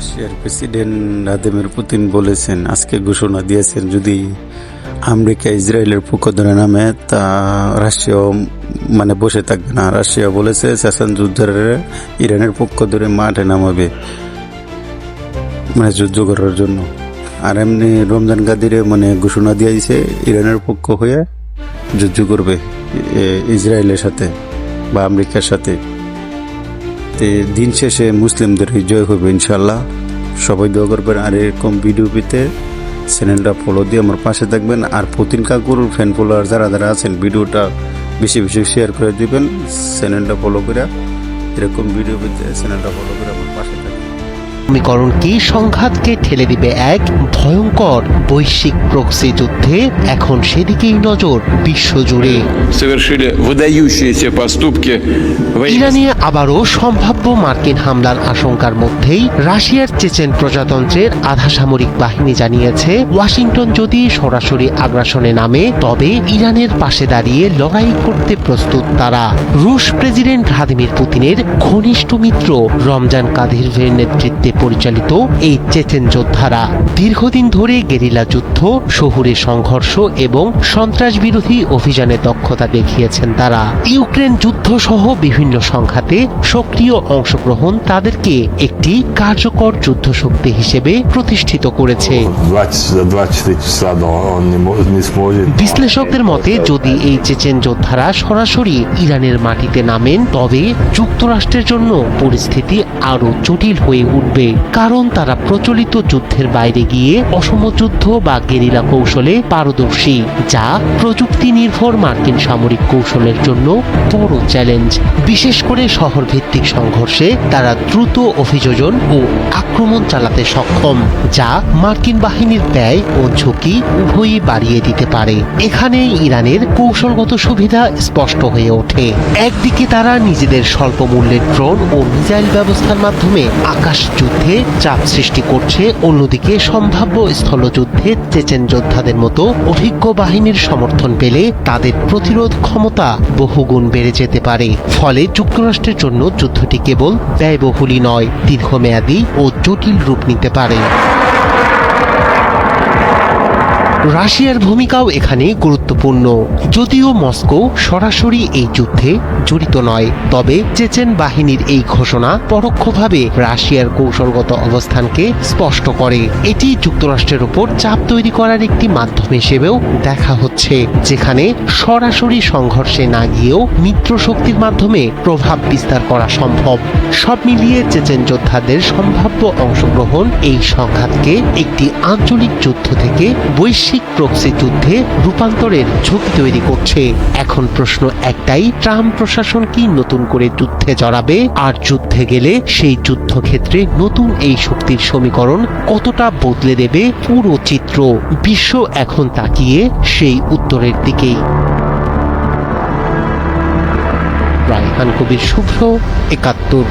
রাশিয়ার president Vladimir Putin বলেছেন, আজকে ঘোষণা দিয়েছেন, যদি আমেরিকা ইসরায়েলের পক্ষ ধরে নামে তা রাশিয়াও বসে থাকবে না। রাশিয়া বলেছে সেশন যুদ্ধের ইরানের পক্ষ ধরে মাঠে নামাবে, যুদ্ধ করার জন্য। আর এমনি রমজান কাদিরে ঘোষণা দিয়েছে ইরানের পক্ষ হয়ে যুদ্ধ করবে ইসরায়েলের সাথে বা আমেরিকার সাথে। দিন শেষে মুসলিমদের জয় হবে ইনশাল্লাহ। সবাই দোয়া করবেন। আর এরকম ভিডিও পেতে চ্যানেলটা ফলো দিয়ে আমার পাশে থাকবেন। আর পুতিন কাকুর ফ্যান ফলোয়ার যারা আছেন, ভিডিওটা বেশি বেশি শেয়ার করে দিবেন। চ্যানেলটা ফলো করে এরকম ভিডিও পেতে চ্যানেলটা ফলো করে আমার পাশে থাকবেন। সমীকরণকে সংঘাতকে ঠেলে দিবে এক ভয়ঙ্কর বৈশ্বিক প্রক্সি যুদ্ধে। এখন সেদিকেই নজর বিশ্বজুড়ে। ইরানে আবারও সম্ভাব্য মার্কিন হামলার আশঙ্কার মধ্যেই রাশিয়ার চেচেন প্রজাতন্ত্রের আধা সামরিক বাহিনী জানিয়েছে, ওয়াশিংটন যদি সরাসরি আগ্রাসনে নামে তবে ইরানের পাশে দাঁড়িয়ে লড়াই করতে প্রস্তুত তারা। রুশ প্রেসিডেন্ট ভ্লাদিমির পুতিনের ঘনিষ্ঠ মিত্র রমজান কাদিরভের নেতৃত্বে পরিচালিত এই চেচেন যোদ্ধারা দীর্ঘদিন ধরে গেরিলা যুদ্ধ, শহুরে সংঘর্ষ এবং সন্ত্রাস বিরোধী অভিযানে দক্ষতা দেখিয়েছেন তারা। ইউক্রেন যুদ্ধ সহ বিভিন্ন সংঘাতে সক্রিয় অংশগ্রহণ তাদেরকে একটি কার্যকর যুদ্ধ শক্তি হিসেবে প্রতিষ্ঠিত করেছে। বিশ্লেষকদের মতে, যদি এই চেচেন যোদ্ধারা সরাসরি ইরানের মাটিতে নামেন তবে যুক্তরাষ্ট্রের জন্য পরিস্থিতি আরো জটিল হয়ে উঠবে, কারণ তারা প্রচলিত যুদ্ধের বাইরে গিয়ে অসম যুদ্ধ বা গেরিলা কৌশলে পারদর্শী, যা প্রযুক্তি নির্ভর মার্কিন সামরিক কৌশলের জন্য বড় চ্যালেঞ্জ। বিশেষ করে শহর ভিত্তিক সংঘর্ষে তারা দ্রুত অভিযোজন ও আক্রমণ চালাতে সক্ষম, যা মার্কিন বাহিনীর ব্যয় ও ঝুঁকি উভয়ই বাড়িয়ে দিতে পারে। এখানেই ইরানের কৌশলগত সুবিধা স্পষ্ট হয়ে ওঠে। একদিকে তারা নিজেদের স্বল্প মূল্যের ড্রোন ও মিসাইল ব্যবস্থার মাধ্যমে আকাশ যুদ্ধে চাপ সৃষ্টি করছে, অন্যদিকে সম্ভাব্য স্থলযুদ্ধে চেচেন যোদ্ধাদের মতো অভিজ্ঞ বাহিনীর সমর্থন পেলে তাদের প্রতিরোধ ক্ষমতা বহুগুণ বেড়ে যেতে পারে। ফলে যুক্তরাষ্ট্রের জন্য যুদ্ধটি কেবল ব্যয়বহুলই নয়, দীর্ঘমেয়াদী ও জটিল রূপ নিতে পারে। রাশিয়ার ভূমিকাও এখানে গুরুত্বপূর্ণ। যদিও মস্কো সরাসরি এই যুদ্ধে জড়িত নয়, তবে চেচেন বাহিনীর এই ঘোষণা পরোক্ষভাবে রাশিয়ার কৌশলগত অবস্থানকে স্পষ্ট করে। এটি যুক্তরাষ্ট্রের উপর চাপ তৈরি করার একটি মাধ্যম হিসেবেও দেখা হচ্ছে, যেখানে সরাসরি সংঘর্ষে না গিয়েও মিত্র শক্তির মাধ্যমে প্রভাব বিস্তার করা সম্ভব। সব মিলিয়ে চেচেন যোদ্ধাদের সম্ভাব্য অংশগ্রহণ এই সংঘাতকে একটি আঞ্চলিক যুদ্ধ থেকে বৈশ্বিক প্রক্সি যুদ্ধে রূপান্তরের ঝুঁকি তৈরি করছে। এখন প্রশ্ন একটাই, ট্রাম্প প্রশাসন কি নতুন করে যুদ্ধে জড়াবে? আর যুদ্ধে গেলে সেই যুদ্ধক্ষেত্রে নতুন এই শক্তির সমীকরণ কতটা বদলে দেবে পুরো চিত্র? বিশ্ব এখন তাকিয়ে সেই উত্তরের দিকেই। রায়হান কবির, শুভ্র, ৭১।